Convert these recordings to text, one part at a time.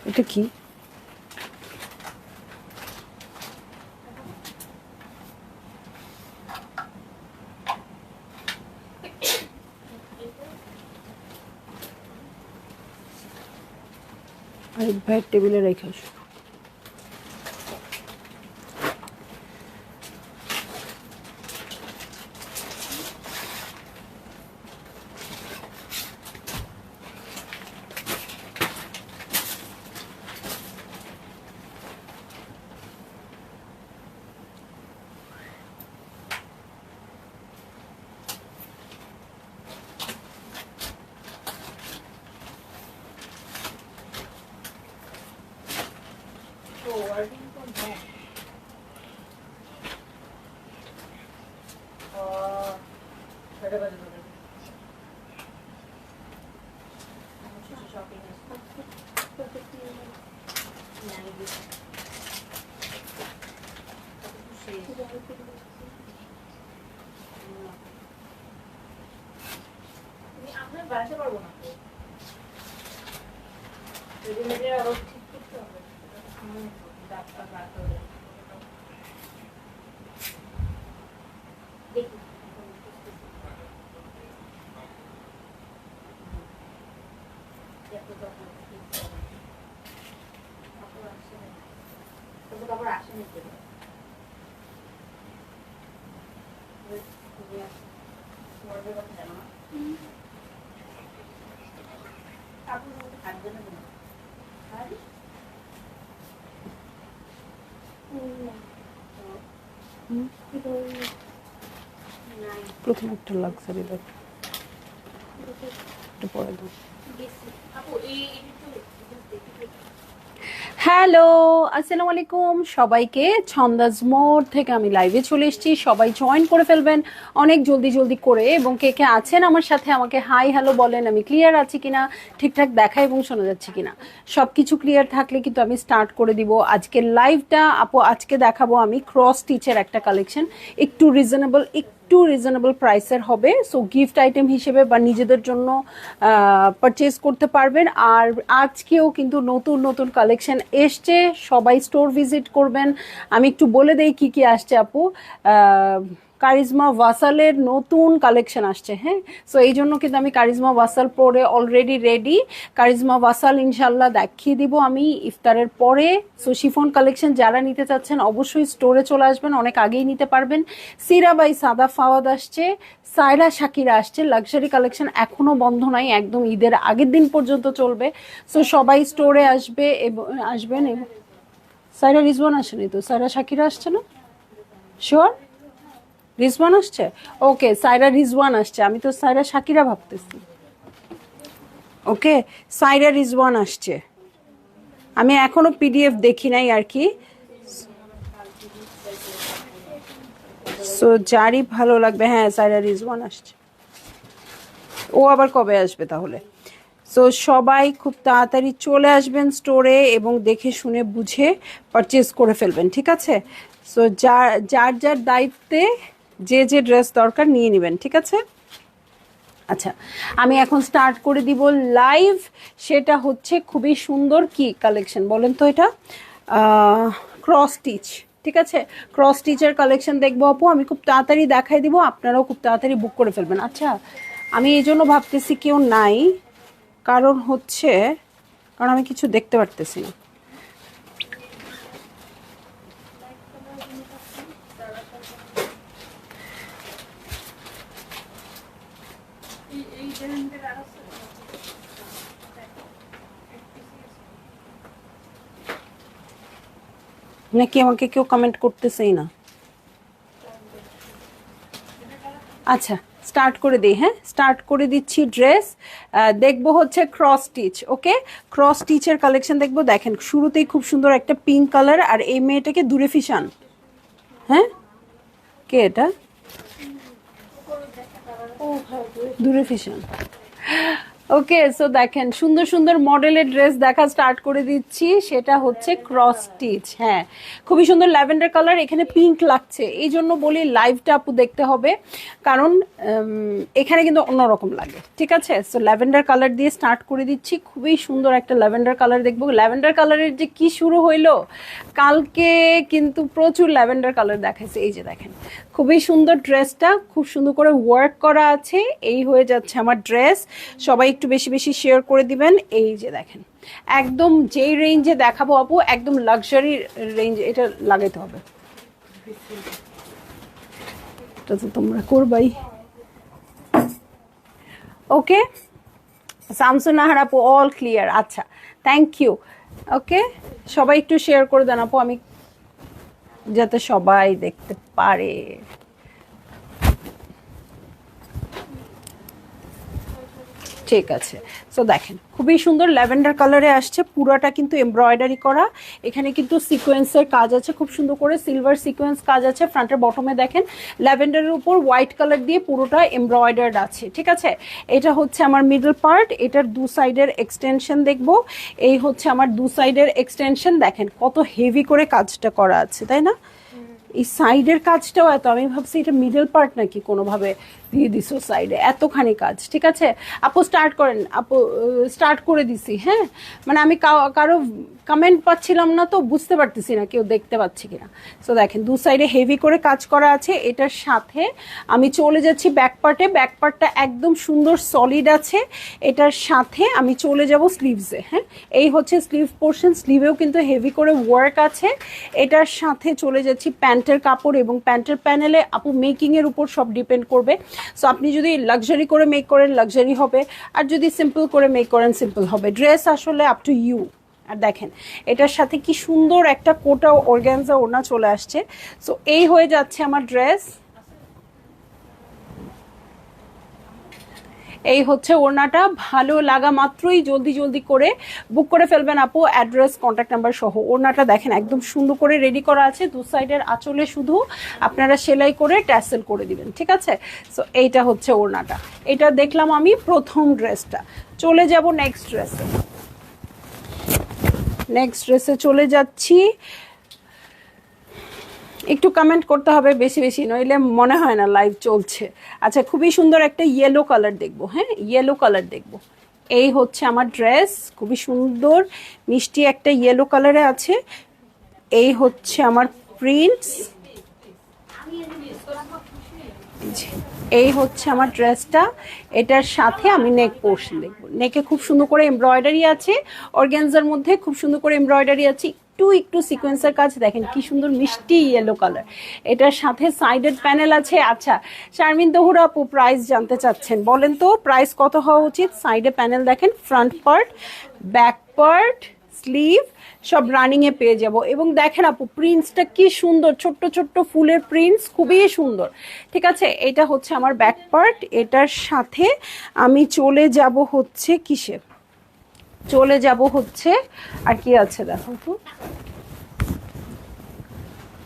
এটা কি? আরেক ভাইয়ের টেবিলে রেখে আসো। বানাতে পারবো না রেডিমেডের আরো ঠিক করতে হবে ডাক্তার বানাতে দেখি কাপড় আসে নিতে কথা জানো না প্রথম একটা লাক্সারি দেখ, একটু পরে দাও। হ্যালো, আসসালামু আলাইকুম সবাইকে। ছন্দাজ মোড থেকে আমি লাইভে চলে এসেছি, সবাই জয়েন করে ফেলবেন অনেক জলদি জলদি করে। এবং কে কে আছেন আমার সাথে আমাকে হাই হ্যালো বলেন, আমি ক্লিয়ার আছি কিনা, ঠিকঠাক দেখা এবং শোনা যাচ্ছে কিনা। সব কিছু ক্লিয়ার থাকলে কিন্তু আমি স্টার্ট করে দিব আজকের লাইভটা। আপু আজকে দেখাবো আমি ক্রস স্টিচের একটা কালেকশন, একটু রিজনেবল প্রাইসের হবে। সো গিফট আইটেম হিসেবে বা নিজেদের জন্য পারচেজ করতে পারবেন। আর আজকেও কিন্তু নতুন নতুন কালেকশন এসছে, সবাই স্টোর ভিজিট করবেন। আমি একটু বলে দেই কি কি আসছে আপু। কারিজমা ওয়াসালের নতুন কালেকশন আসছে, হ্যাঁ। সো এই জন্য কিন্তু আমি কারিজমা ওয়াসাল পরে অলরেডি রেডি। কারিজমা ওয়াসাল ইনশাল্লাহ দেখিয়ে দিব আমি ইফতারের পরে। সো শিফন কালেকশন যারা নিতে চাচ্ছেন অবশ্যই স্টোরে চলে আসবেন, অনেক আগেই নিতে পারবেন। সিরা বাই সাদা ফাওয়াদ আসছে, সায়রা শাকিরা আসছে। লাক্সারি কালেকশন এখনো বন্ধ নাই, একদম ঈদের আগের দিন পর্যন্ত চলবে। সো সবাই স্টোরে আসবেন। এবং সায়রা রিজওয়ান আসেনি তো, সায়রা শাকিরা আসছে না? শিওর রিজওয়ান আসছে? ওকে, সায়রা রিজওয়ান আসছে, আমি তো সায়রা শাকিরা ভাবতেছি। ওকে, সায়রা রিজওয়ান আসছে। আমি এখনো পিডিএফ দেখি নাই আর কি। সো যারই ভালো লাগবে, হ্যাঁ সায়রা রিজওয়ান আসছে। ও আবার কবে আসবে তাহলে? সো সবাই খুব তাড়াতাড়ি চলে আসবেন স্টোরে এবং দেখে শুনে বুঝে পারচেজ করে ফেলবেন, ঠিক আছে? সো যার যার দায়িত্বে যে ড্রেস দরকার নিয়ে নেবেন, ঠিক আছে? আচ্ছা, আমি এখন স্টার্ট করে দিব লাইভ। সেটা হচ্ছে খুবই সুন্দর কি কালেকশন বলেন তো, এটা ক্রস স্টিচ, ঠিক আছে? ক্রস স্টিচের কালেকশন দেখবো আপু, আমি খুব তাড়াতাড়ি দেখাই দিব, আপনারাও খুব তাড়াতাড়ি বুক করে ফেলবেন। আচ্ছা, আমি এই জন্য ভাবতেছি কেউ নাই, কারণ আমি কিছু দেখতে পারতেছি না। নাকি আমাকে কেউ কমেন্ট করতেছেই না? আচ্ছা, স্টার্ট করে দিই। হ্যাঁ, স্টার্ট করে দিচ্ছি। ড্রেস দেখবো হচ্ছে ক্রস স্টিচ। ওকে, ক্রস স্টিচের কালেকশন দেখবো। দেখেন শুরুতেই খুব সুন্দর একটা পিঙ্ক কালার, আর এই মেয়েটাকে দূরে ফিশান। হ্যাঁ, কে এটা? দূরে ফিশান। ওকে, সো দেখেন সুন্দর সুন্দর মডেলের ড্রেস দেখা স্টার্ট করে দিচ্ছি। সেটা হচ্ছে ক্রস স্টিচ। হ্যাঁ, খুবই সুন্দর ল্যাভেন্ডার কালার, এখানে পিঙ্ক লাগছে, এই জন্য বলি লাইভটা আপু দেখতে হবে, কারণ এখানে কিন্তু অন্যরকম লাগে। ঠিক আছে, সো ল্যাভেন্ডার কালার দিয়ে স্টার্ট করে দিচ্ছি। খুবই সুন্দর একটা ল্যাভেন্ডার কালার দেখবো। ল্যাভেন্ডার কালারের যে কি শুরু হইলো, কালকে কিন্তু প্রচুর ল্যাভেন্ডার কালার দেখাইছে। এই যে দেখেন খুবই সুন্দর ড্রেসটা, খুব সুন্দর করে ওয়ার্ক করা আছে। এই হয়ে যাচ্ছে আমার ড্রেস। সবাই একটু বেশি বেশি শেয়ার করে দিবেন। এই যে দেখেন একদম যেই রেঞ্জে দেখাবো আপু, একদম লাক্সারি রেঞ্জ, এটা লাগাইতে হবে। এটা তো তোমরা করবাই। ওকে, শামসুন নাহার আপু অল ক্লিয়ার, আচ্ছা থ্যাংক ইউ। ওকে, সবাই একটু শেয়ার করে দেন আপু, আমি যাতে সবাই দেখতে পারে। ঠিক আছে, সো দেখেন খুবই সুন্দর ল্যাভেন্ডার কালারে আসছে, পুরাটা কিন্তু এমব্রয়ডারি করা। এখানে কিন্তু সিকোয়েন্সের কাজ আছে, খুব সুন্দর করে সিলভার সিকোয়েন্স কাজ আছে। ফ্রন্টের বটমে দেখেন ল্যাভেন্ডারের উপর হোয়াইট কালার দিয়ে পুরোটা এমব্রয়ডার্ড আছে। ঠিক আছে, এটা হচ্ছে আমার মিডল পার্ট, এটার দু সাইডের এক্সটেনশন দেখবো। এই হচ্ছে আমার দু সাইডের এক্সটেনশন, দেখেন কত হেভি করে কাজটা করা আছে, তাই না? এই সাইডের কাজটাও এত, আমি ভাবছি এটা মিডল পার্ট নাকি কোনোভাবে দিয়ে দিছো সাইডে, এতখানি কাজ। ঠিক আছে আপু, স্টার্ট করেন আপু, স্টার্ট করে দিছি। হ্যাঁ, মানে আমি কারো কমেন্ট পাচ্ছিলাম না, তো বুঝতে পারতেছি না কেউ দেখতে পাচ্ছি কিনা। সো দেখেন দু সাইডে হেভি করে কাজ করা আছে। এটার সাথে আমি চলে যাচ্ছি ব্যাক পার্টে। ব্যাক পার্টটা একদম সুন্দর সলিড আছে। এটার সাথে আমি চলে যাব স্লিভসে। হ্যাঁ, এই হচ্ছে স্লিভ পোর্শন, স্লিভেও কিন্তু হেভি করে ওয়ার্ক আছে। এটার সাথে চলে যাচ্ছি প্যান্টের কাপড়, এবং প্যান্টের প্যানেলে আপু মেকিংয়ের উপর সব ডিপেন্ড করবে। সো আপনি যদি লাক্সারি করে মেক করেন লাক্সারি হবে, আর যদি সিম্পল করে মেক করেন সিম্পল হবে। ড্রেস আসলে আপ টু ইউ। আর দেখেন এটার সাথে কি সুন্দর একটা কোটা অর্গানজা ওড়না চলে আসছে। সো এই হয়ে যাচ্ছে আমার ড্রেস। এই হচ্ছে ওড়নাটা, ভালো লাগা মাত্রই জলদি জলদি করে বুক করে ফেলবেন আপু, অ্যাড্রেস কন্ট্যাক্ট নাম্বার সহ। ওড়নাটা দেখেন একদম সুন্দর করে রেডি করা আছে, দু সাইডের আঁচলে শুধু আপনারা সেলাই করে ট্যাসেল করে দিবেন। ঠিক আছে, সো এইটা হচ্ছে ওড়নাটা। এটা দেখলাম আমি প্রথম ড্রেসটা। চলে যাব নেক্সট ড্রেসে। নেক্সট ড্রেসে চলে যাচ্ছি। একটু কমেন্ট করতে হবে বেশি বেশি, নইলে মনে হয় না লাইভ চলছে। আচ্ছা, খুবই সুন্দর একটা ইয়েলো কালার দেখবো। হ্যাঁ, ইয়েলো কালার দেখবো। এই হচ্ছে আমার ড্রেস, খুবই সুন্দর মিষ্টি একটা ইয়েলো কালারে আছে। এই হচ্ছে আমার প্রিন্টস। এই হচ্ছে আমার ড্রেসটা। এটার সাথে আমি নেক পোর্শন দেখবো। নেকে খুব সুন্দর করে এমব্রয়ডারি আছে, অর্গানজার মধ্যে খুব সুন্দর করে এমব্রয়ডারি আছে, একটু একটু সিকোয়েন্সের কাজ দেখেন কি সুন্দর মিষ্টি ইয়েলো কালার। এটার সাথে সাইডেড প্যানেল আছে। আচ্ছা, শারমিন তহুরা আপু প্রাইস জানতে চাচ্ছেন, বলেন তো প্রাইস কত হওয়া উচিত? সাইডে প্যানেল দেখেন, front part, back part, sleeve সব রানিং এ পেয়ে যাব। এবং দেখেন আপু প্রিন্টসটা কি সুন্দর, ছোট্ট ছোট্ট ফুলের প্রিন্টস, খুবই সুন্দর। ঠিক আছে, এটা হচ্ছে আমার ব্যাক পার্ট। এটার সাথে আমি চলে যাব হচ্ছে কিসে, চলে যাব হচ্ছে আর কি আছে দেখো তো,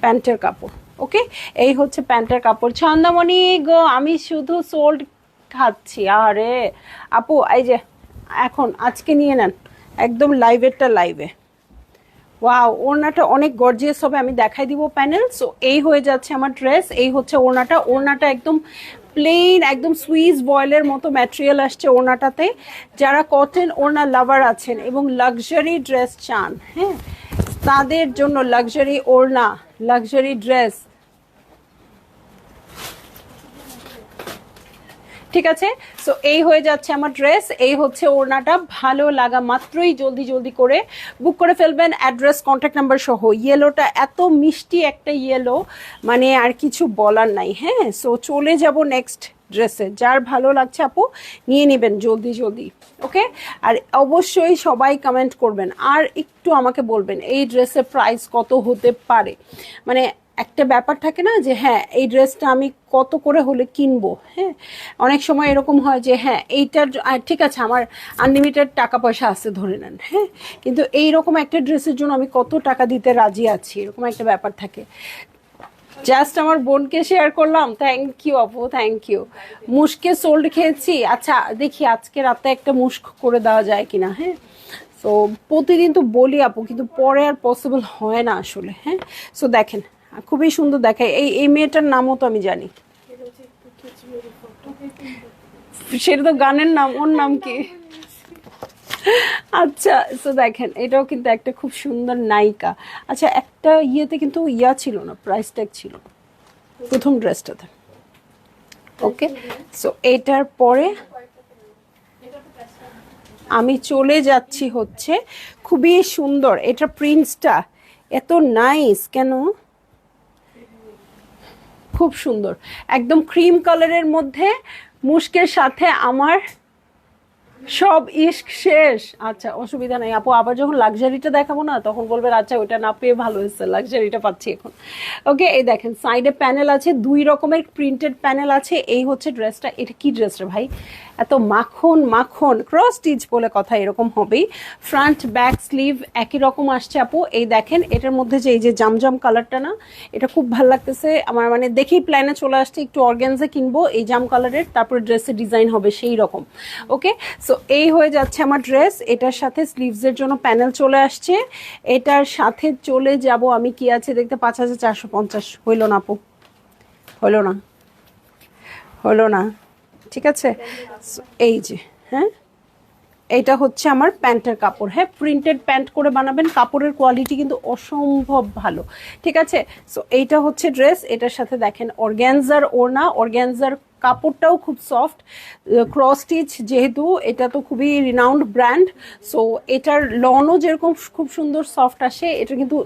প্যান্টের কাপড়। ওকে, এই হচ্ছে প্যান্টের কাপড়। ছন্দামণি গো, আমি শুধু সোল্ড খাচ্ছি। আরে আপু এই যে এখন আজকে নিয়ে নেন একদম লাইভেরটা লাইভে। ওয়াও, ওড়নাটা অনেক গর্জিয়াস হবে, আমি দেখাই দিব প্যানেল। সো এই হয়ে যাচ্ছে আমার ড্রেস। এই হচ্ছে ওড়নাটা। ওড়নাটা একদম প্লেন, একদম সুইস বয়েলের মতো ম্যাটেরিয়াল আসছে ওড়নাটাতে। যারা কটন ওড়না লাভার আছেন এবং লাক্সারি ড্রেস চান, হ্যাঁ, তাদের জন্য লাক্সারি ওড়না, লাক্সারি ড্রেস। ঠিক আছে, সো এই হয়ে যাচ্ছে আমার ড্রেস। এই হচ্ছে ওড়নাটা, ভালো লাগা মাত্রই জলদি জলদি করে বুক করে ফেলবেন, অ্যাড্রেস কন্ট্যাক্ট নাম্বার সহ। ইয়েলোটা এত মিষ্টি একটা ইয়েলো, মানে আর কিছু বলার নাই। হ্যাঁ, সো চলে যাব নেক্সট ড্রেসে। যার ভালো লাগছে আপু নিয়ে নেবেন জলদি জলদি। ওকে, আর অবশ্যই সবাই কমেন্ট করবেন, আর একটু আমাকে বলবেন এই ড্রেসের প্রাইস কত হতে পারে। মানে একটা ব্যাপার থাকে না যে হ্যাঁ এই ড্রেসটা আমি কত করে হলে কিনবো। হ্যাঁ, অনেক সময় এরকম হয় যে হ্যাঁ এইটার ঠিক আছে আমার আনলিমিটেড টাকা পয়সা আছে ধরে নেন, হ্যাঁ, কিন্তু এইরকম একটা ড্রেসের জন্য আমি কত টাকা দিতে রাজি আছি, এরকম একটা ব্যাপার থাকে। জাস্ট আমার বোনকে শেয়ার করলাম, থ্যাংক ইউ আপু, থ্যাংক ইউ। মুস্কে সোল্ড খেয়েছি, আচ্ছা দেখি আজকে রাতে একটা মুস্ক করে দেওয়া যায় কিনা। হ্যাঁ, তো প্রতিদিন তো বলি আপু, কিন্তু পরে আর পসিবল হয় না আসলে। হ্যাঁ, সো দেখেন খুবই সুন্দর দেখায়। এই মেয়েটার নামও তো আমি জানি, সেটা তো গানের নাম, ওর নাম কি? আচ্ছা, সো দেখেন এটাও কিন্তু একটা খুব সুন্দর নায়িকা। আচ্ছা, একটা ইয়েতে কিন্তু ইয়া ছিল না, প্রাইস ট্যাগ ছিল প্রথম ড্রেসটাতে। ওকে, সো এটার পরে আমি চলে যাচ্ছি হচ্ছে খুবই সুন্দর, এটা প্রিন্টসটা এত নাইস কেন, খুব সুন্দর, একদম ক্রিম কালারের মধ্যে মুস্কের সাথে আমার সব ইস্ক শেষ। আচ্ছা অসুবিধা নাই আপু, আবার যখন লাক্সারিটা দেখাবো না তখন বলবেন আচ্ছা ওইটা না পেয়ে ভালো হয়েছে, লাক্সারিটা পাচ্ছি এখন। ওকে, এই দেখেন সাইডে প্যানেল আছে, 2 রকমের প্রিন্টেড প্যানেল আছে। এই হচ্ছে ড্রেসটা। এটা কি ড্রেসটা ভাই, এত মাখন মাখন, ক্রস স্টিচ বলে কথা, এরকম হবেই। ফ্রন্ট ব্যাক স্লিভ একই রকম আসছে আপু। এই দেখেন এটার মধ্যে যে এই যে জামজাম কালারটা না, এটা খুব ভালো লাগতেছে আমার, মানে দেখেই প্ল্যানে চলে আসছে একটু অর্গানজা কিনবো এই জাম কালারের, তারপরে ড্রেসের ডিজাইন হবে সেই রকম। ওকে, সো এই হয়ে যাচ্ছে আমার ড্রেস। এটার সাথে স্লিভসের জন্য প্যানেল চলে আসছে। এটার সাথে চলে যাব আমি, কি আছে দেখতে, 5450। হইল না আপু, হলো না, হলো না, ঠিক আছে। এই যে, হ্যাঁ এইটা হচ্ছে আমার প্যান্টের কাপড়। হ্যাঁ, প্রিন্টেড প্যান্ট করে বানাবেন, কাপড়ের কোয়ালিটি কিন্তু অসম্ভব ভালো, ঠিক আছে। সো এইটা হচ্ছে ড্রেস। এটার সাথে দেখেন অর্গ্যানজার ওড়না, অর্গ্যানজার কাপড়টাও খুব সফট, ক্রস স্টিচ যেহেতু, এটা তো খুবই রিনাউন্ড ব্র্যান্ড। সো এটার লনও যেরকম খুব সুন্দর সফট আসে, এটা কিন্তু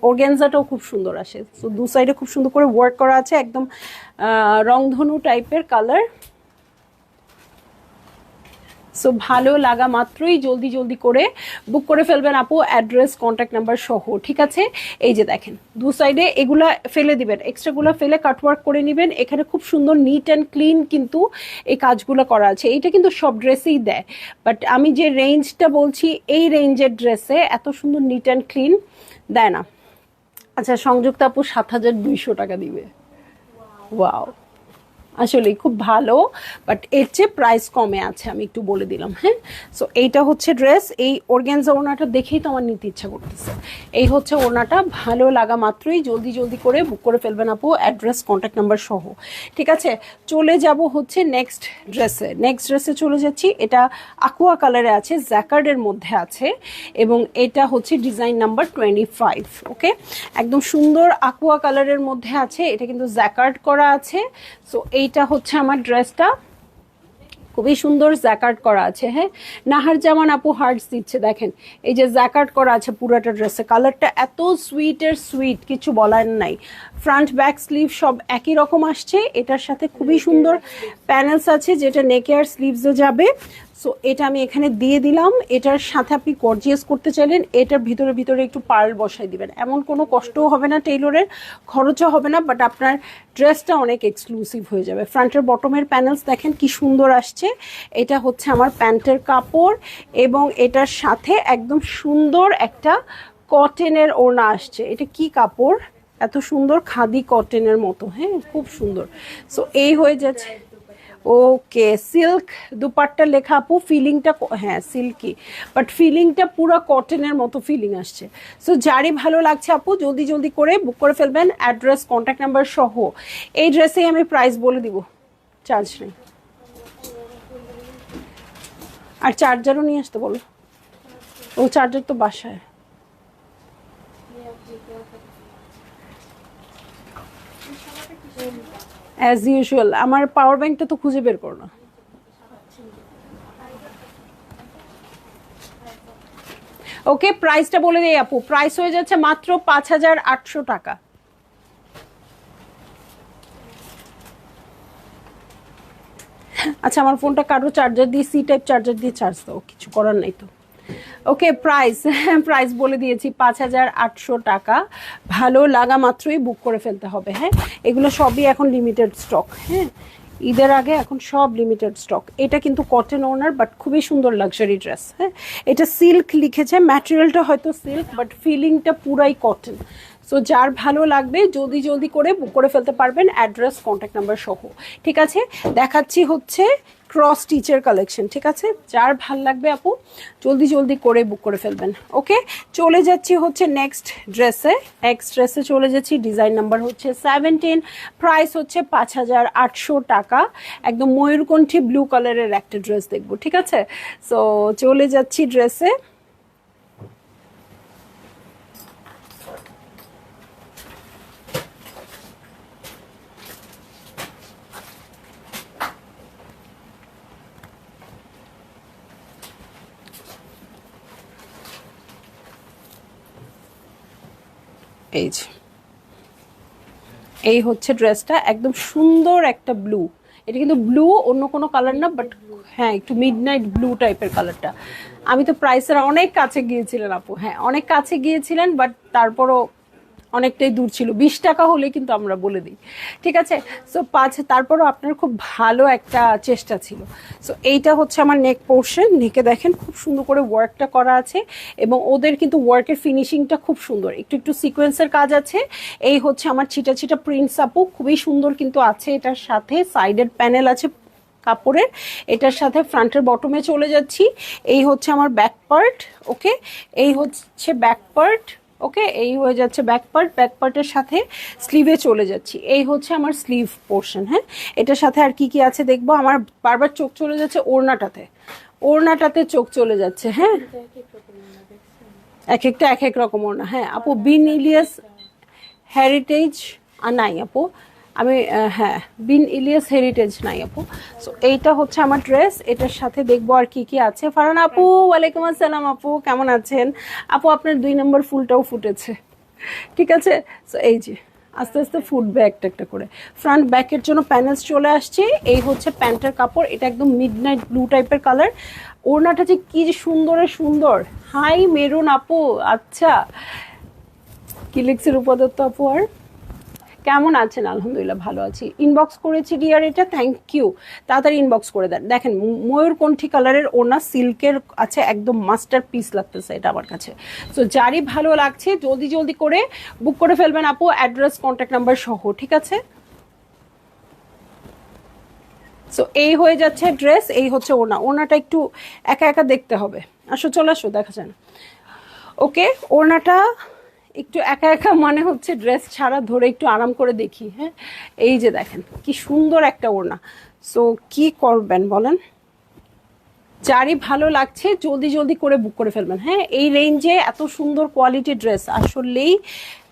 অর্গ্যানজাটাও খুব সুন্দর আসে। সো দু সাইডে খুব সুন্দর করে ওয়ার্ক করা আছে, একদম রংধনু টাইপের কালার। সো ভালো লাগা মাত্রই জলদি জলদি করে বুক করে ফেলবেন আপু, অ্যাড্রেস কন্ট্যাক্ট নাম্বার সহ, ঠিক আছে। এই যে দেখেন দু সাইডে এগুলা ফেলে দিবেন, এক্সট্রাগুলো ফেলে কাটওয়ার্ক করে নেবেন। এখানে খুব সুন্দর নিট অ্যান্ড ক্লিন কিন্তু এই কাজগুলো করা আছে। এইটা কিন্তু সব ড্রেসেই দেয়, বাট আমি যে রেঞ্জটা বলছি এই রেঞ্জের ড্রেসে এত সুন্দর নিট অ্যান্ড ক্লিন দেয় না। আচ্ছা, সংযুক্ত আপু 7200 টাকা দিবে। ওয়াও, আসলে খুব ভালো, বাট এর চেয়ে প্রাইস কমে আছে, আমি একটু বলে দিলাম। হ্যাঁ, সো এইটা হচ্ছে ড্রেস। এই অর্গ্যানজা ওড়নাটা দেখেই তো আমার নিতে ইচ্ছা করতেছে। এই হচ্ছে ওড়নাটা, ভালো লাগা মাত্রই জলদি জলদি করে বুক করে ফেলবেন আপু, অ্যাড্রেস কন্ট্যাক্ট নাম্বার সহ, ঠিক আছে। চলে যাব হচ্ছে নেক্সট ড্রেসে। নেক্সট ড্রেসে চলে যাচ্ছি। এটা আকুয়া কালারে আছে, জ্যাকার্ডের মধ্যে আছে, এবং এটা হচ্ছে ডিজাইন নাম্বার 25। ওকে, একদম সুন্দর আকুয়া কালারের মধ্যে আছে, এটা কিন্তু জ্যাকার্ড করা আছে। সো এইটা হচ্ছে আমার ড্রেসটা, খুবই সুন্দর জ্যাকার্ড করা আছে। হ্যাঁ, নাহার জামান আপু হার্টস দিচ্ছে, দেখেন এই যে জ্যাকার্ড করা আছে পুরাটা ড্রেসে, কালারটা এত সুইটের সুইট, কিছু বলার নাই। ফ্রন্ট ব্যাক স্লিভ সব একই রকম আসছে। এটার সাথে খুবই সুন্দর প্যানেলস আছে, যেটা নেকে আর স্লিভসে যাবে। সো এটা আমি এখানে দিয়ে দিলাম। এটার সাথে আপনি গর্জিয়াস করতে চাইলেন, এটার ভিতরে ভিতরে একটু পার্ল বসাই দিবেন, এমন কোনো কষ্টও হবে না, টেইলরের খরচও হবে না, বাট আপনার ড্রেসটা অনেক এক্সক্লুসিভ হয়ে যাবে। ফ্রন্টের বটমের প্যানেলস দেখেন কি সুন্দর আসছে। এটা হচ্ছে আমার প্যান্টের কাপড়, এবং এটার সাথে একদম সুন্দর একটা কটনের ওড়না আসছে। এটা কি কাপড়, এত সুন্দর খাদি কটনের মতো, হ্যাঁ খুব সুন্দর। সো এই হয়ে যাচ্ছে। ওকে, সিল্ক দুপাট্টা লেখা আপু, ফিলিংটা হ্যাঁ সিল্কি, বাট ফিলিংটা পুরো কটনের মতো ফিলিং আসছে। সো যারই ভালো লাগছে আপু জলদি জলদি করে বুক করে ফেলবেন, অ্যাড্রেস কন্ট্যাক্ট নাম্বার সহ। এই ড্রেসেই আমি প্রাইস বলে দিব, চার্জ নেই। আর চার্জারও নিয়ে আসতে বলো, ও চার্জার তো বাসায়। অ্যাজ ইউজুয়াল আমার পাওয়ার ব্যাংকটা তো খুঁজে বের করো না। ওকে, প্রাইসটা বলে দেই আপু, প্রাইস হয়ে যাচ্ছে মাত্র 5800 টাকা। আচ্ছা, আমার ফোনটা কারো চার্জার দিয়ে, সি টাইপ চার্জার দিয়ে চার্জ দাও, কিছু করার নাই তো। ওকে, প্রাইস বলে দিয়েছি 5800 টাকা। ভালো লাগা মাত্রই বুক করে ফেলতে হবে। হ্যাঁ, এগুলো সবই এখন লিমিটেড স্টক। হ্যাঁ, ঈদের আগে এখন সব লিমিটেড স্টক। এটা কিন্তু কটন ওনার, বাট খুবই সুন্দর লাক্সারি ড্রেস। হ্যাঁ, এটা সিল্ক লিখেছে, ম্যাটেরিয়ালটা হয়তো সিল্ক, বাট ফিলিংটা পুরাই কটন। সো যার ভালো লাগবে জলদি জলদি করে বুক করে ফেলতে পারবেন, অ্যাড্রেস কন্ট্যাক্ট নাম্বার সহ। ঠিক আছে, দেখাচ্ছি হচ্ছে ক্রস স্টিচের কালেকশন। ঠিক আছে, যার ভাল লাগবে আপু জলদি জলদি করে বুক করে ফেলবেন। ওকে, চলে যাচ্ছি হচ্ছে নেক্সট ড্রেসে চলে যাচ্ছি। ডিজাইন নাম্বার হচ্ছে 17, প্রাইস হচ্ছে 5800 টাকা। একদম ময়ূরকণ্ঠী ব্লু কালারের একটা ড্রেস দেখবো। ঠিক আছে, সো চলে যাচ্ছি ড্রেসে। এই যে এই হচ্ছে ড্রেসটা, একদম সুন্দর একটা ব্লু। এটা কিন্তু ব্লু, অন্য কোনো কালার না, বাট হ্যাঁ একটু মিডনাইট ব্লু টাইপের কালারটা। আমি তো প্রাইসের অনেক কাছে গিয়েছিলেন আপু, হ্যাঁ অনেক কাছে গিয়েছিলেন, বাট তারপরও অনেকটাই দূর ছিল। 20 টাকা হলে কিন্তু আমরা বলে দিই। ঠিক আছে, সো তারপরও আপনার খুব ভালো একটা চেষ্টা ছিল। সো এইটা হচ্ছে আমার নেক পোর্শন। নেকে দেখেন খুব সুন্দর করে ওয়ার্কটা করা আছে, এবং ওদের কিন্তু ওয়ার্কের ফিনিশিংটা খুব সুন্দর, একটু একটু সিকোয়েন্সের কাজ আছে। এই হচ্ছে আমার ছিটা ছিটা প্রিন্টস আপু, খুবই সুন্দর কিন্তু আছে। এটার সাথে সাইডের প্যানেল আছে কাপড়ের, এটার সাথে ফ্রন্টের বটমে চলে যাচ্ছি। এই হচ্ছে আমার ব্যাক পার্ট। ওকে, এই হচ্ছে ব্যাক পার্ট। ওকে, এই হয়ে যাচ্ছে ব্যাক পার্টের সাথে স্লিভে চলে যাচ্ছি। এই হচ্ছে আমার স্লিভ পোর্শন। হ্যাঁ, এটার সাথে আর কি কি আছে দেখবো। আমার বারবার চোখ চলে যাচ্ছে ওড়নাটাতে চোখ চলে যাচ্ছে। হ্যাঁ, এক একটা এক এক রকম ওড়না। হ্যাঁ আপু, বিন ইলিয়াস হেরিটেজ নাই আপু, আমি হ্যাঁ বিন ইলিয়াস হেরিটেজ নাই আপু। সো এইটা হচ্ছে আমার ড্রেস। এটার সাথে দেখবো আর কি কি আছে। ফারহান আপু, ওয়ালাইকুম আসসালাম আপু, কেমন আছেন আপু? আপনার 2 নম্বর ফুলটাও ফুটেছে। ঠিক আছে, সো এই যে আস্তে আস্তে ফুটবে একটা একটা করে। ফ্রন্ট ব্যাকের জন্য প্যানেলস চলে আসছে। এই হচ্ছে প্যান্টের কাপড়, এটা একদম মিডনাইট ব্লু টাইপের কালার। ওড়নাটা যে কি যে সুন্দর। হাই মেরুন আপু, আচ্ছা কি লিখছে রূপদত্ত আপু? আর কেমন আছেন? আলহামদুলিল্লাহ ভালো আছি। ইনবক্স করেছি ডিয়ার, এটা থ্যাংক ইউ, তাড়াতাড়ি ইনবক্স করে দেন। দেখেন ময়ূরকণ্ঠী কালারের ওড়না, সিল্কের আছে, একদম মাস্টার পিস লাগতেছে এটা আমার কাছে। সো যারই ভালো লাগছে জলদি জলদি করে বুক করে ফেলবেন আপু, অ্যাড্রেস কন্ট্যাক্ট নাম্বার সহ। ঠিক আছে, সো এই হয়ে যাচ্ছে ড্রেস। এই হচ্ছে ওড়নাটা একটু একা একা দেখতে হবে। চলে আসো, দেখা যায় না। ওকে, ওড়নাটা একটু একা একা মানে হচ্ছে ড্রেস ছাড়া, ধরে একটু আরাম করে দেখি। হ্যাঁ, এই যে দেখেন কি সুন্দর একটা ওড়না। সো কি করবেন বলেন? যারই ভালো লাগছে জলদি জলদি করে বুক করে ফেলবেন। হ্যাঁ, এই রেঞ্জে এত সুন্দর কোয়ালিটি ড্রেস আসলেই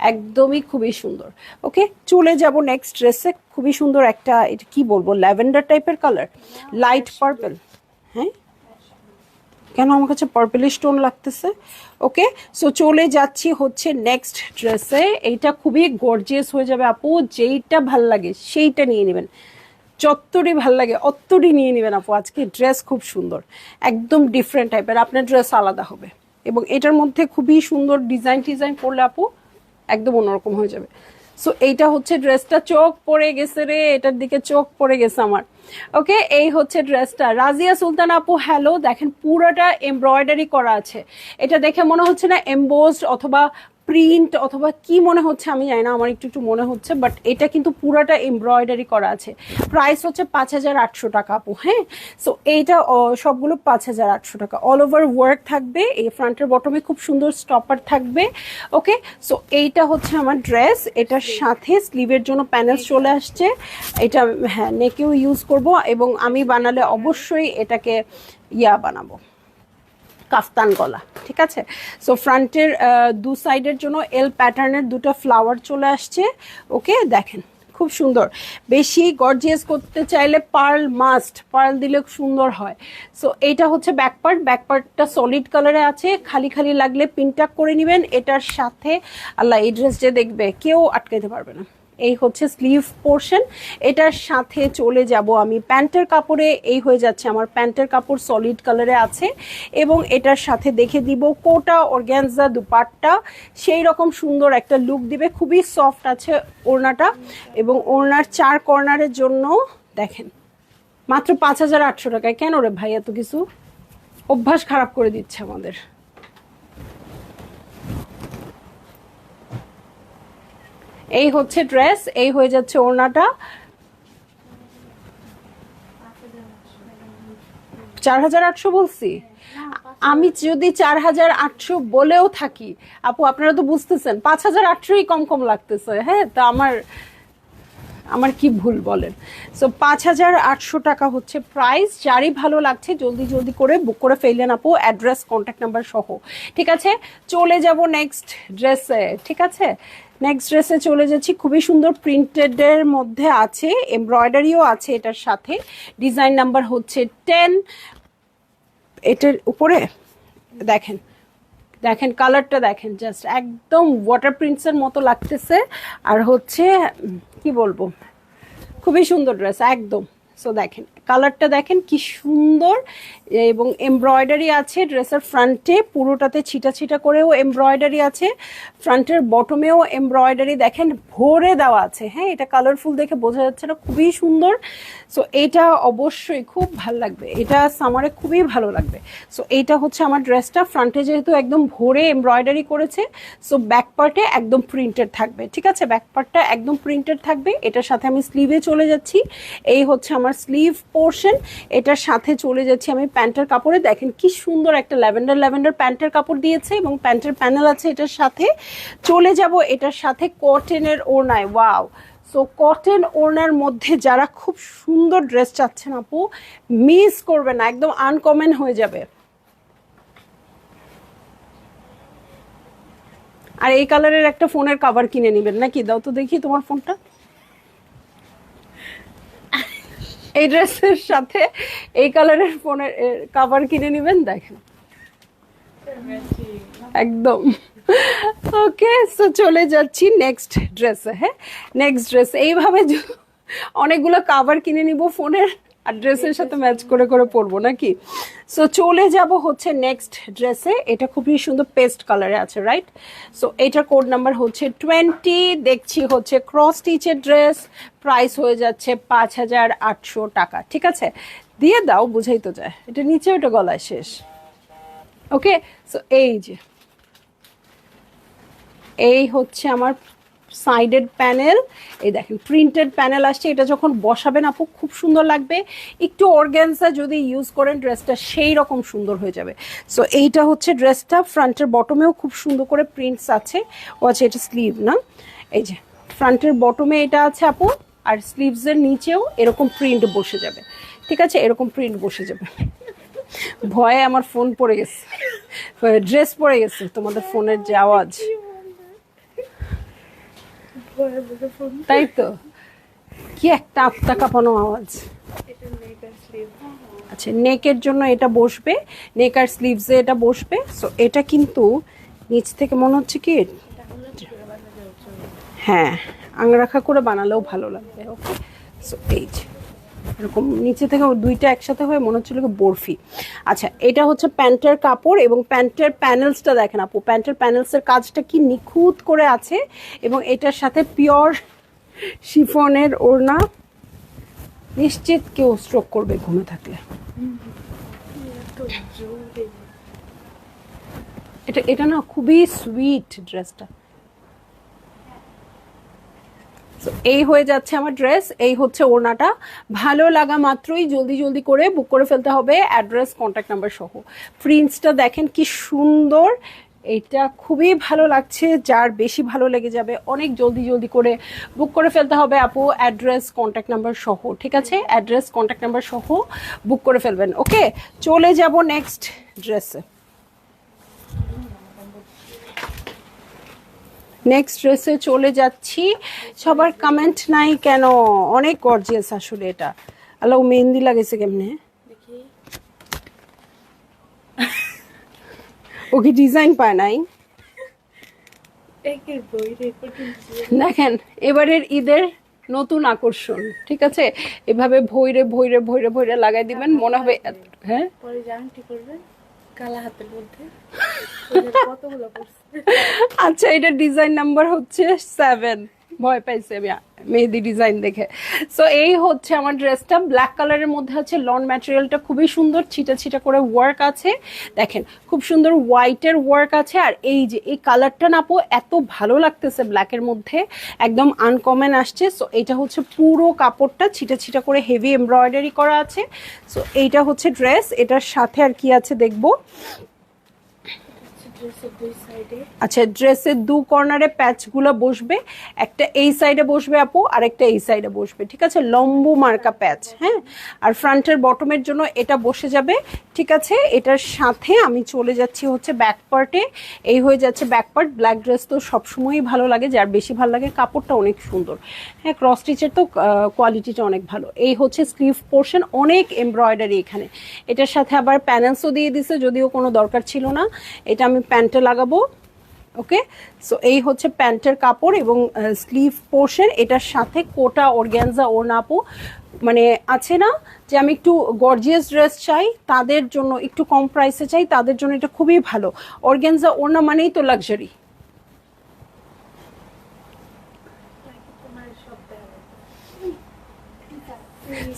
একদমই খুবই সুন্দর। ওকে, চলে যাব নেক্সট ড্রেসে। খুবই সুন্দর একটা, এটা কি বলবো, ল্যাভেন্ডার টাইপের কালার, লাইট পার্পল। হ্যাঁ, কেন আমার কাছে পার্পলিশ টোন লাগতেছে। ওকে, সো চলে যাচ্ছি হচ্ছে নেক্সট ড্রেসে। এইটা খুবই গর্জিয়াস হয়ে যাবে আপু, যেইটা ভাল লাগে সেইটা নিয়ে নেবেন, যতটি ভাল লাগে অতটি নিয়ে নেবেন আপু। আজকে ড্রেস খুব সুন্দর, একদম ডিফারেন্ট টাইপের, আপনার ড্রেস আলাদা হবে। এবং এটার মধ্যে খুবই সুন্দর ডিজাইন করলে আপু একদম অন্যরকম হয়ে যাবে। সো এইটা হচ্ছে ড্রেসটা। চোখ পড়ে গেছে রে, এটার দিকে চোখ পড়ে গেছে আমার। ওকে, এই হচ্ছে ড্রেসটা। রাজিয়া সুলতান আপু হ্যালো, দেখেন পুরোটা এমব্রয়ডারি করা আছে। এটা দেখে মনে হচ্ছে না এমবোসড অথবা প্রিন্ট অথবা কি মনে হচ্ছে আমি জানি না, আমার একটু একটু মনে হচ্ছে, বাট এটা কিন্তু পুরাটা এমব্রয়ডারি করা আছে। প্রাইস হচ্ছে 5800 টাকা আপু। হ্যাঁ, সো এইটা সবগুলো 5800 টাকা। অল ওভার ওয়ার্ক থাকবে, এই ফ্রন্টের বটমে খুব সুন্দর স্টপার থাকবে। ওকে, সো এইটা হচ্ছে আমার ড্রেস। এটার সাথে স্লিভের জন্য প্যানেলস চলে আসছে। এটা হ্যাঁ নেকেও ইউজ করব, এবং আমি বানালে অবশ্যই এটাকে বানাবো কাফতান গলা। ঠিক আছে, সো ফ্রন্টের 2 সাইডের জন্য এল প্যাটার্নের 2টা ফ্লাওয়ার চলে আসছে। ওকে, দেখেন খুব সুন্দর। বেশি গর্জিয়াস করতে চাইলে পার্ল দিলে সুন্দর হয়। সো এইটা হচ্ছে ব্যাকপার্টটা সলিড কালারে আছে, খালি লাগলে পিনটাক করে নেবেন। এটার সাথে আল্লাহ, এই ড্রেস যে দেখবে কেউ আটকাইতে পারবে না। এই হচ্ছে স্লিভ পোর্শন। এটার সাথে চলে যাব আমি প্যান্টের কাপড়ে। এই হয়ে যাচ্ছে আমার প্যান্টের কাপড়, সলিড কালারে আছে, এবং এটার সাথে দেখে দিব কোটা অর্গানজা দুপাট্টা, সেই রকম সুন্দর একটা লুক দিবে। খুবই সফট আছে ওড়নাটা, এবং ওড়নার 4 কর্নারের জন্য দেখেন মাত্র 5800 টাকায়। কেন রে ভাই এত কিছু? অভ্যাস খারাপ করে দিচ্ছে আমাদের। এই হচ্ছে ড্রেস, এই হয়ে যাচ্ছে ওড়নাটা। 4800 বলছি? আমি যদি 4800 বলেও থাকি আপু, আপনারা তো বুঝতেছেন 5800ই কম কম লাগতেছে। হ্যাঁ, তো আমার আমার কি ভুল বলেন? সো 5800 টাকা হচ্ছে প্রাইস। যারই ভালো লাগছে জলদি জলদি করে বুক করে ফেললেন আপু, অ্যাড্রেস কন্ট্যাক্ট নাম্বার সহ। ঠিক আছে, চলে যাব নেক্সট ড্রেসে। ঠিক আছে, নেক্সট ড্রেসে চলে যাচ্ছি। খুবই সুন্দর প্রিন্টেডের মধ্যে আছে, এমব্রয়ডারিও আছে এটার সাথে। ডিজাইন নাম্বার হচ্ছে 10। এটার উপরে দেখেন, দেখেন কালারটা দেখেন, জাস্ট একদম ওয়াটার প্রিন্টসের মতো লাগতেছে। আর হচ্ছে কি বলবো, খুবই সুন্দর ড্রেস একদম। সো দেখেন কালারটা দেখেন কি সুন্দর, এবং এমব্রয়ডারি আছে ড্রেসের ফ্রন্টে, পুরোটাতে ছিটা ছিটা করেও এমব্রয়ডারি আছে, ফ্রন্টের বটমেও এমব্রয়ডারি দেখেন ভরে দেওয়া আছে। হ্যাঁ, এটা কালারফুল দেখে বোঝা যাচ্ছে না, খুবই সুন্দর। সো এটা অবশ্যই খুব ভালো লাগবে, এটা সামারে খুবই ভালো লাগবে। সো এইটা হচ্ছে আমার ড্রেসটা, ফ্রন্টে যেহেতু একদম ভরে এমব্রয়ডারি করেছে, সো ব্যাক পার্টে একদম প্রিন্টেড থাকবে। ঠিক আছে, ব্যাক পার্টটা একদম প্রিন্টেড থাকবে। এটার সাথে আমি স্লিভে চলে যাচ্ছি, এই হচ্ছে আমার স্লিভ পোর্শন। এটার সাথে চলে যাচ্ছি আমি প্যান্টের কাপড়ে। দেখেন কি সুন্দর একটা ল্যাভেন্ডার ল্যাভেন্ডার প্যান্টের কাপড় দিয়েছে, এবং প্যান্টের প্যানেল আছে এটার সাথে। চলে যাব এটার সাথে কটনের ওড়নায়। ওয়াও! সো কটন ওড়নার মধ্যে যারা খুব সুন্দর ড্রেস চাচ্ছেন আপু, মিস করবে না, একদম আনকমন হয়ে যাবে। আর এই কালারের একটা ফোনের কভার কিনে নেবেন নাকি? দাও তো দেখি তোমার ফোনটা। এই ড্রেসের সাথে এই কালারের ফোনের কভার কিনে নেবেন। দেখেন একদম ওকে। সো চলে যাচ্ছি নেক্সট ড্রেসে। হ্যাঁ, নেক্সট ড্রেস এইভাবে অনেকগুলো কভার কিনে নিব ফোনের, আর ড্রেসের সাথে ম্যাচ করে করে পরবো নাকি। সো চলে যাব হচ্ছে নেক্সট ড্রেসে। এটা খুবই সুন্দর পেস্ট কালারে আছে, রাইট? সো এটার কোড নাম্বার হচ্ছে 20। দেখছি হচ্ছে ক্রস স্টিচের ড্রেস, প্রাইস হয়ে যাচ্ছে 5800 টাকা। ঠিক আছে, দিয়ে দাও, বুঝাই তো যায়। এটা নিচে, ওটা গলায় শেষ। ওকে, সো এই যে এই হচ্ছে আমার সাইডেড প্যানেল। এই দেখেন প্রিন্টেড প্যানেল আসছে। এটা যখন বসাবেন আপু খুব সুন্দর লাগবে। একটু অর্গানজা যদি ইউজ করেন ড্রেসটা সেই রকম সুন্দর হয়ে যাবে। সো এইটা হচ্ছে ড্রেসটা, ফ্রন্টের বটমেও খুব সুন্দর করে প্রিন্টস আছে। ও আচ্ছা, এটা স্লিভ না? এই যে ফ্রন্টের বটমে এটা আছে আপু, আর স্লিভসের নিচেও এরকম প্রিন্ট বসে যাবে। ঠিক আছে, এরকম প্রিন্ট বসে যাবে। ভয়ে আমার ফোন পড়ে গেছে, ড্রেস পড়ে গেছে, তোমাদের ফোনের যে আওয়াজ। তাই তো, কি একটা আত্মা কাঁপানো আওয়াজ। আচ্ছা, নেকের জন্য এটা বসবে, নেক আর স্লিভসে এটা বসবে। সো এটা কিন্তু নিচ থেকে মনে হচ্ছে কি, হ্যাঁ আংরাখা করে বানালেও ভালো লাগবে। ওকে, সো এই যে এরকম নিচে থেকে দুইটা একসাথে হয়ে মনে হচ্ছিল কি বরফি। আচ্ছা, এটা হচ্ছে প্যান্টের কাপড়, এবং প্যান্টের প্যানেলসটা দেখেন আপু, প্যান্টের প্যানেলসের কাজটা কি নিখুঁত করে আছে, এবং এটার সাথে পিওর শিফনের ওড়না। নিশ্চিত কেউ স্ট্রোক করবে ঘুমে থাকলে। এটা এটা না খুবই সুইট ড্রেসটা। এই হয়ে যাচ্ছে আমার ড্রেস, এই হচ্ছে ওড়নাটা। ভালো লাগা মাত্রই জলদি জলদি করে বুক করে ফেলতে হবে, অ্যাড্রেস কন্ট্যাক্ট নাম্বার সহ। প্রিন্টসটা দেখেন কি সুন্দর, এটা খুবই ভালো লাগছে। যার বেশি ভালো লেগে যাবে অনেক জলদি জলদি করে বুক করে ফেলতে হবে আপু, অ্যাড্রেস কন্ট্যাক্ট নাম্বার সহ। ঠিক আছে, অ্যাড্রেস কন্ট্যাক্ট নাম্বার সহ বুক করে ফেলবেন। ওকে, চলে যাব নেক্সট ড্রেসে। নেক্সট ড্রেসে চলে যাচ্ছি। সবার কমেন্ট নাই কেন? অনেক গর্জিয়াস আসলে এটা। আল্লাহ, মেহেন্দি লাগাইছে কেমনে? ও কি ডিজাইন পায় নাই? দেখেন এবারের ঈদের নতুন আকর্ষণ। ঠিক আছে, এভাবে ভৈরে ভৈরে ভৈরে ভৈরে লাগাই দিবেন, মনে হবে। হ্যাঁ, আচ্ছা, এটা ডিজাইন নাম্বার হচ্ছে 7। ভয় পাইছে আমি মেহেদি ডিজাইন দেখে। সো এই হচ্ছে আমার ড্রেসটা, ব্ল্যাক কালারের মধ্যে আছে, লন ম্যাটেরিয়ালটা খুবই সুন্দর, ছিটা ছিটা করে ওয়ার্ক আছে, দেখেন খুব সুন্দর হোয়াইটের ওয়ার্ক আছে। আর এই যে এই কালারটা নাপো এত ভালো লাগতেছে ব্ল্যাকের মধ্যে, একদম আনকমন আসছে। সো এটা হচ্ছে পুরো কাপড়টা ছিটা ছিটা করে হেভি এমব্রয়ডারি করা আছে। সো এইটা হচ্ছে ড্রেস, এটার সাথে আর কি আছে দেখবো। আচ্ছা, ড্রেসের দু কর্নারে প্যাচগুলো বসবে, একটা এই সাইডে বসবে আপু, আর একটা এই সাইডে বসবে, ঠিক আছে, লম্বু মার্কা প্যাচ। হ্যাঁ, আর ফ্রন্টের বটমের জন্য এটা বসে যাবে, ঠিক আছে। এটার সাথে আমি চলে যাচ্ছি হচ্ছে ব্যাক পার্টে, এই হয়ে যাচ্ছে ব্যাক পার্ট। ব্ল্যাক ড্রেস তো সবসময়ই ভালো লাগে, যার বেশি ভালো লাগে, কাপড়টা অনেক সুন্দর। হ্যাঁ, ক্রস স্টিচের তো কোয়ালিটিটা অনেক ভালো। এই হচ্ছে স্লিভ পোর্শন, অনেক এমব্রয়ডারি এখানে। এটার সাথে আবার প্যানেলসও দিয়ে দিছে, যদিও কোনো দরকার ছিল না, এটা আমি প্যান্টে লাগাবো। ওকে, সো এই হচ্ছে প্যান্টের কাপড় এবং স্লিভ পোর্শন। এটার সাথে কোটা অর্গ্যানজা ওড়না আপু, মানে আছে না যে আমি একটু গর্জিয়াস ড্রেস চাই, তাদের জন্য একটু কম প্রাইসে চাই, তাদের জন্য এটা খুবই ভালো। অর্গ্যানজা ওড়না মানেই তো লাক্সারি।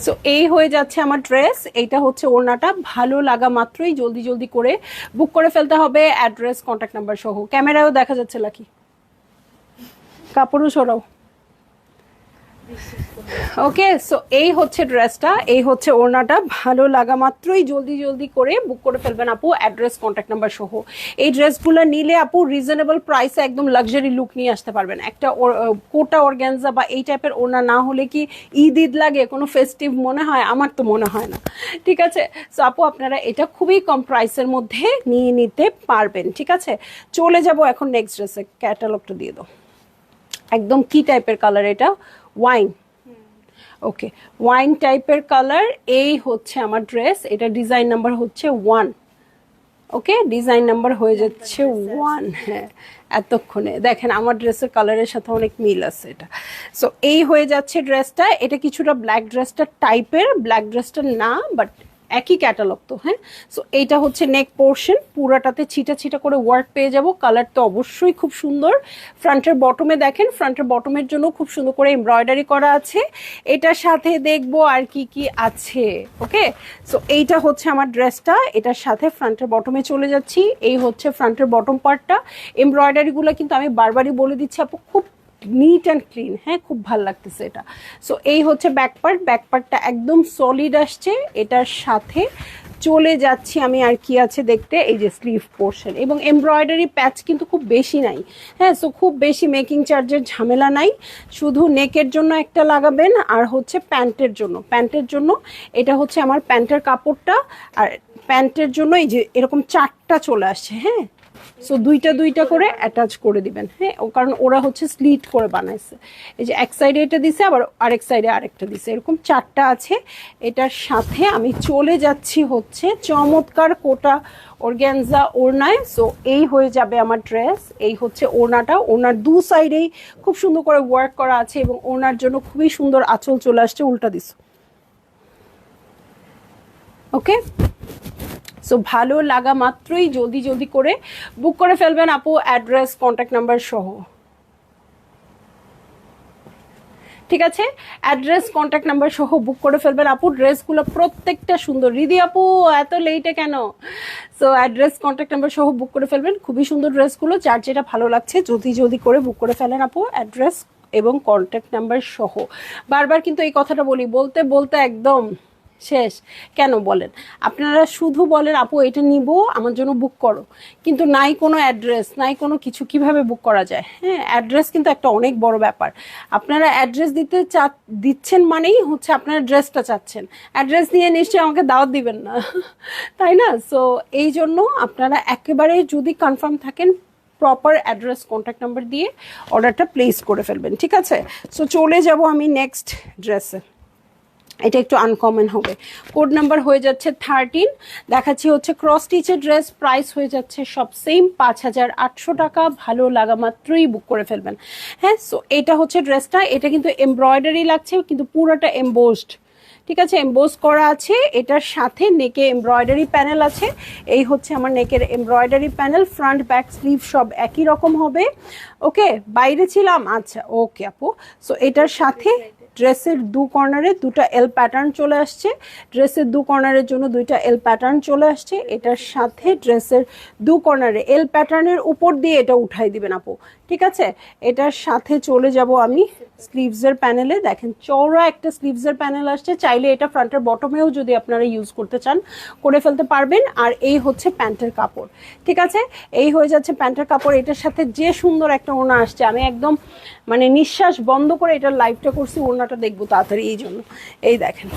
সো এই হয়ে যাচ্ছে আমার ড্রেস, এইটা হচ্ছে ওড়নাটা। ভালো লাগা মাত্রই জলদি জলদি করে বুক করে ফেলতে হবে, অ্যাড্রেস কন্ট্যাক্ট নাম্বার সহ। ক্যামেরায়ও দেখা যাচ্ছে লাকি, কাপড়ও সরাও। ওকে, সো এই হচ্ছে ড্রেসটা, এই হচ্ছে ওড়নাটা। ভালো লাগা মাত্রই জলদি জলদি করে বুক করে ফেলবেন আপু, অ্যাড্রেস কন্ট্যাক্ট নাম্বার সহ। এই ড্রেসগুলো নিলে আপু রিজনেবল প্রাইসে একদম লাক্সারি লুক নিয়ে আসতে পারবেন। একটা কোটা অর্গ্যানজা বা এই টাইপের ওড়না না হলে কি ঈদ ঈদ লাগে, কোনো ফেস্টিভ মনে হয়? আমার তো মনে হয় না, ঠিক আছে। সো আপু আপনারা এটা খুবই কম প্রাইসের মধ্যে নিয়ে নিতে পারবেন, ঠিক আছে। চলে যাব এখন নেক্সট ড্রেসে, ক্যাটালগটা দিয়ে দাও। একদম কি টাইপের কালার এটা? ওয়াইন। ওকে, ওয়াইন টাইপের কালার। এই হচ্ছে আমার ড্রেস, এটা ডিজাইন নাম্বার হচ্ছে 1। ওকে, ডিজাইন নাম্বার হয়ে যাচ্ছে 1। হ্যাঁ, এতক্ষণে দেখেন আমার ড্রেসের কালারের সাথে অনেক মিল আছে এটা। সো এই হয়ে যাচ্ছে ড্রেসটা। এটা কিছুটা ব্ল্যাক ড্রেসটা টাইপের, ব্ল্যাক ড্রেসটা না, বাট একই ক্যাটালগ তো। হ্যাঁ, সো এইটা হচ্ছে নেক পোর্শন, পুরাটাতে ছিটা ছিটা করে ওয়ার্ক পেয়ে যাব। কালার তো অবশ্যই খুব সুন্দর। ফ্রন্টের বটমে দেখেন, ফ্রন্টের বটমের জন্য খুব সুন্দর করে এমব্রয়ডারি করা আছে। এটার সাথে দেখবো আর কি কি আছে। ওকে, সো এইটা হচ্ছে আমার ড্রেসটা, এটার সাথে ফ্রন্টের বটমে চলে যাচ্ছি। এই হচ্ছে ফ্রন্টের বটম পার্টটা। এমব্রয়ডারিগুলো কিন্তু আমি বারবারই বলে দিচ্ছি আপু, খুব নিট অ্যান্ড ক্লিন। হ্যাঁ, খুব ভালো লাগতেছে এটা। সো এই হচ্ছে ব্যাক পার্ট, ব্যাক পার্টটা একদম সলিড আসছে। এটার সাথে চলে যাচ্ছি আমি, আর কি আছে দেখতে, এই যে স্লিভ পোর্শন এবং এমব্রয়ডারি প্যাচ কিন্তু খুব বেশি নাই। হ্যাঁ, সো খুব বেশি মেকিং চার্জের ঝামেলা নাই, শুধু নেকের জন্য একটা লাগাবেন আর হচ্ছে প্যান্টের জন্য। প্যান্টের জন্য এটা হচ্ছে আমার প্যান্টের কাপড়টা, আর প্যান্টের জন্য এই যে এরকম 4টা চলে আসছে। হ্যাঁ, সো দুইটা দুইটা করে অ্যাটাচ করে দিবেন। হ্যাঁ, কারণ ওরা হচ্ছে স্লিট করে বানাইছে। এই যে এক সাইডে এটা দিছে, আবার আরেক সাইডে আরেকটা দিছে, এরকম 4টা আছে। এটার সাথে আমি চলে যাচ্ছি হচ্ছে চমৎকার কোটা অর্গ্যানজা ওড়নায়। সো এই হয়ে যাবে আমার ড্রেস। এই হচ্ছে ওড়নাটা, ওড়নার দু সাইডেই খুব সুন্দর করে ওয়ার্ক করা আছে এবং ওড়নার জন্য খুবই সুন্দর আঁচল চলে আসছে, উল্টা দিস। ওকে, সো ভালো লাগা মাত্রই জলদি জলদি করে বুক করে ফেলবেন আপু, অ্যাড্রেস কন্ট্যাক্ট নাম্বার সহ। ঠিক আছে, অ্যাড্রেস কন্ট্যাক্ট নাম্বার সহ বুক করে ফেলবেন আপু। ড্রেসগুলো প্রত্যেকটা সুন্দর। রিদি আপু এত লেটে কেন? সো অ্যাড্রেস কন্ট্যাক্ট নাম্বার সহ বুক করে ফেলবেন, খুবই সুন্দর ড্রেসগুলো। যার যেটা ভালো লাগছে জলদি জলদি করে বুক করে ফেলেন আপু, অ্যাড্রেস এবং কন্ট্যাক্ট নাম্বার সহ। বারবার কিন্তু এই কথাটা বলি, বলতে বলতে একদম শেষ। কেন বলেন? আপনারা শুধু বলেন আপু এটা নিব, আমার জন্য বুক করো, কিন্তু নাই কোনো অ্যাড্রেস, নাই কোনো কিছু। কিভাবে বুক করা যায়? হ্যাঁ, অ্যাড্রেস কিন্তু একটা অনেক বড় ব্যাপার। আপনারা অ্যাড্রেস দিচ্ছেন মানেই হচ্ছে আপনারা ড্রেসটা চাচ্ছেন। অ্যাড্রেস নিয়ে নিশ্চয়ই আমাকে দাওয়াত দিবেন না, তাই না? সো এই জন্য আপনারা একেবারে যদি কনফার্ম থাকেন, প্রপার অ্যাড্রেস কন্ট্যাক্ট নাম্বার দিয়ে অর্ডারটা প্লেস করে ফেলবেন, ঠিক আছে। সো চলে যাব আমি নেক্সট ড্রেসে। এটা একটু আনকমন হবে। কোড নাম্বার হয়ে যাচ্ছে 13। দেখাচ্ছি হচ্ছে ক্রস স্টিচের ড্রেস, প্রাইস হয়ে যাচ্ছে সব সেম 5800 টাকা। ভালো লাগা মাত্রই বুক করে ফেলবেন। হ্যাঁ, সো এটা হচ্ছে ড্রেসটা। এটা কিন্তু এমব্রয়ডারি লাগছে, কিন্তু পুরোটা এমবোসড, ঠিক আছে, এমবোস করা আছে। এটার সাথে নেকে এমব্রয়ডারি প্যানেল আছে। এই হচ্ছে আমার নেকের embroidery panel, front back sleeve সব একই রকম হবে। ওকে, বাইরে ছিলাম, আচ্ছা ওকে আপু। সো এটার সাথে ড্রেসের দু কর্নারে দুটা এল প্যাটার্ন চলে আসছে, ড্রেসের দু কর্নারের জন্য দুইটা এল প্যাটার্ন চলে আসছে। এটার সাথে ড্রেসের দু কর্নারে এল প্যাটার্নের উপর দিয়ে এটা উঠাই দিবেন আপু, ঠিক আছে। এটার সাথে চলে যাব আমি স্লিভসের প্যানেলে। দেখেন চওড়া একটা স্লিভসের প্যানেল আসছে, চাইলে এটা ফ্রন্টের বটমেও যদি আপনারা ইউজ করতে চান করে ফেলতে পারবেন। আর এই হচ্ছে প্যান্টের কাপড়, ঠিক আছে। এই হয়ে যাচ্ছে প্যান্টের কাপড়। এটার সাথে যে সুন্দর একটা ওড়না আসছে, আমি একদম মানে নিঃশ্বাস বন্ধ করে এটার লাইভটা করছি, ওড়নাটা দেখবো তাড়াতাড়ি এই জন্য। এই দেখেন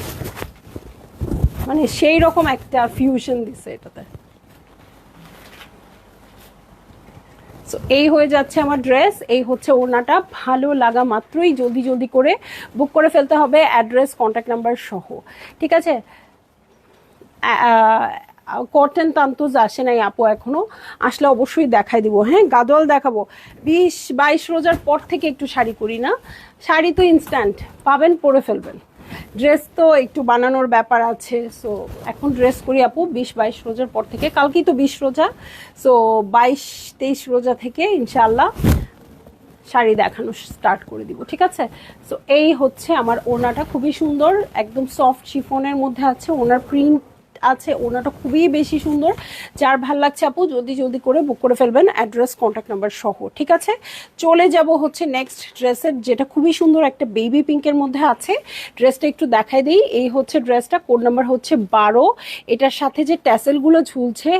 মানে সেই রকম একটা ফিউশন দিছে এটাতে। সো এই হয়ে যাচ্ছে আমার ড্রেস, এই হচ্ছে ওড়নাটা। ভালো লাগা মাত্রই জলদি জলদি করে বুক করে ফেলতে হবে, অ্যাড্রেস কন্ট্যাক্ট নাম্বার সহ, ঠিক আছে। কটন তান্তোজ আসে নাই আপু এখনো, আসলে অবশ্যই দেখাই দিব। হ্যাঁ, গাদোয়াল দেখাবো। 20-22 রোজার পর থেকে একটু শাড়ি করি না, শাড়ি তো ইনস্ট্যান্ট পাবেন, পরে ফেলবেন। ড্রেস তো একটু বানানোর ব্যাপার আছে, সো এখন ড্রেস করি আপু 20-22 রোজার পর থেকে। কালকেই তো 20 রোজা, সো 22-23 রোজা থেকে ইনশাআল্লাহ শাড়ি দেখানো স্টার্ট করে দিব, ঠিক আছে। সো এই হচ্ছে আমার ওড়নাটা, খুবই সুন্দর, একদম সফট শিফনের মধ্যে আছে, ওনার প্রিন্ট আছে, ওনাটা খুবই বেশি সুন্দর। যার ভাল লাগছে আপু জলদি জলদি করে বুক করে ফেলবেন, অ্যাড্রেস কন্ট্যাক্ট নাম্বার সহ, ঠিক আছে। চলে যাব হচ্ছে নেক্সট ড্রেসের, যেটা খুবই সুন্দর একটা বেবি পিঙ্কের মধ্যে আছে। ড্রেসটা একটু দেখাই দিই। এই হচ্ছে ড্রেসটা, কোড নাম্বার হচ্ছে 12। এটার সাথে যে ট্যাসেলগুলো ঝুলছে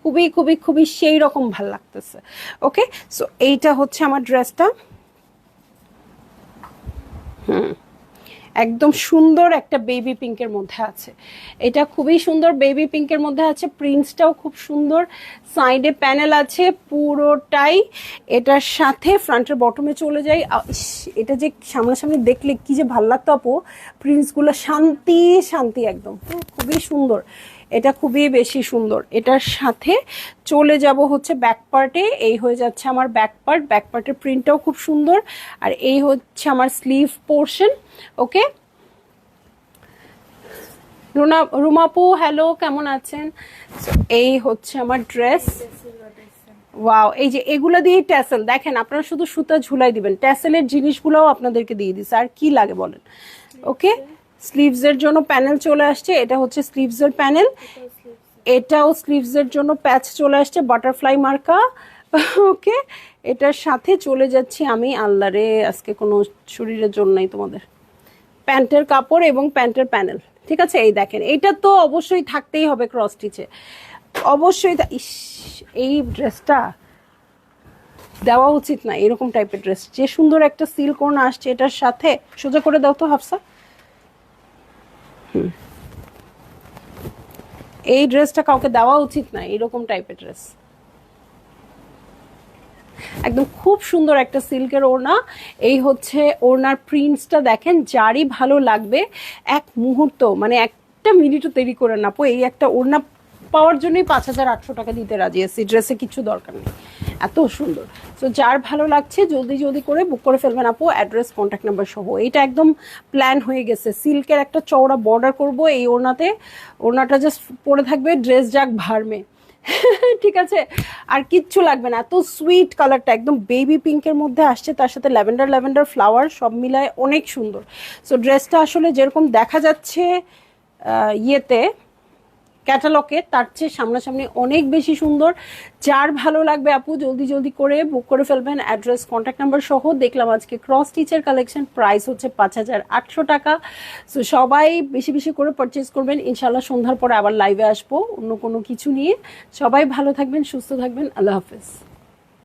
খুবই খুবই খুবই সেই রকম ভাল লাগতেছে। ওকে, সো এইটা হচ্ছে আমার ড্রেসটা। একদম সুন্দর একটা বেবি পিঙ্কের মধ্যে আছে, এটা খুবই সুন্দর বেবি পিঙ্কের মধ্যে আছে। প্রিন্টসটাও খুব সুন্দর, সাইডে প্যানেল আছে পুরোটাই। এটার সাথে ফ্রন্টের বটমে চলে যাই। এটা যে সামনাসামনি দেখলে কি যে ভাল লাগতো আপু, প্রিন্টসগুলো শান্তি শান্তি একদম, খুবই সুন্দর, এটা খুবই বেশি সুন্দর। এটার সাথে চলে যাব হচ্ছে ব্যাক পার্টে। এই হয়ে যাচ্ছে আমার ব্যাক পার্ট, ব্যাক পার্টের প্রিন্টটাও খুব সুন্দর। আর এই হচ্ছে আমার স্লিভ পোর্শন। ওকে, রুমাপু হ্যালো, কেমন আছেন? এই হচ্ছে আমার ড্রেস। ওয়াও, এই যে এগুলো দিয়ে ট্যাসেল দেখেন, আপনারা শুধু সুতা ঝুলাই দিবেন, ট্যাসেলের জিনিসগুলোও আপনাদেরকে দিয়ে দিচ্ছে, আর কি লাগে বলেন। ওকে, স্লিভসের জন্য প্যানেল চলে আসছে, এটা হচ্ছে স্লিভসের প্যানেল। এটাও স্লিভসের জন্য প্যাচ চলে আসছে, বাটারফ্লাই মার্কা। ওকে, এটার সাথে চলে যাচ্ছি আমি, আল্লাহরে আজকে কোনো শরীরের জন্য নাই তোমাদের, প্যান্টের কাপড় এবং প্যান্টের প্যানেল, ঠিক আছে। এই দেখেন, এইটা তো অবশ্যই থাকতেই হবে ক্রস স্টিচে, অবশ্যই। ইস, এই ড্রেসটা দেওয়া উচিত না, এরকম টাইপের ড্রেস। যে সুন্দর একটা সিল্ক ওড়না আসছে এটার সাথে, সোজা করে দাও তো হাফসা। এই ড্রেসটা কাউকে দেওয়া উচিত না, এরকম টাইপের ড্রেস। একদম খুব সুন্দর একটা সিল্কের ওড়না। এই হচ্ছে ওড়নার প্রিন্টসটা দেখেন, যারই ভালো লাগবে এক মুহূর্ত মানে একটা মিনিটও দেরি করে না আপু, এই একটা ওড়না পাওয়ার জন্যই 5,800 টাকা দিতে রাজি আছি, ড্রেসে কিছু দরকার নেই, এত সুন্দর। তো যার ভালো লাগছে জলদি জলদি করে বুক করে ফেলবেন আপু, অ্যাড্রেস কন্ট্যাক্ট নাম্বার সহ। এইটা একদম প্ল্যান হয়ে গেছে, সিল্কের একটা চওড়া বর্ডার করব এই ওড়নাতে, ওড়নাটা জাস্ট পরে থাকবে, ড্রেস যাক ভার্মে। ঠিক আছে, আর কিচ্ছু লাগবে না। এত সুইট কালারটা একদম বেবি পিঙ্কের মধ্যে আসছে, তার সাথে ল্যাভেন্ডার ল্যাভেন্ডার ফ্লাওয়ার সব মিলায় অনেক সুন্দর। সো ড্রেসটা আসলে যেরকম দেখা যাচ্ছে ইয়েতে ক্যাটালগে, তার চেয়ে সামনাসামনি অনেক বেশি সুন্দর। যার ভালো লাগবে আপু জলদি জলদি করে বুক করে ফেলবেন, অ্যাড্রেস কন্ট্যাক্ট নাম্বার সহ। দেখলাম আজকে ক্রস স্টিচের কালেকশন, প্রাইস হচ্ছে 5,800 টাকা। সো সবাই বেশি বেশি করে পারচেজ করবেন, ইনশাল্লাহ সন্ধ্যার পরে আবার লাইভে আসবো অন্য কোনো কিছু নিয়ে। সবাই ভালো থাকবেন, সুস্থ থাকবেন, আল্লাহ হাফেজ।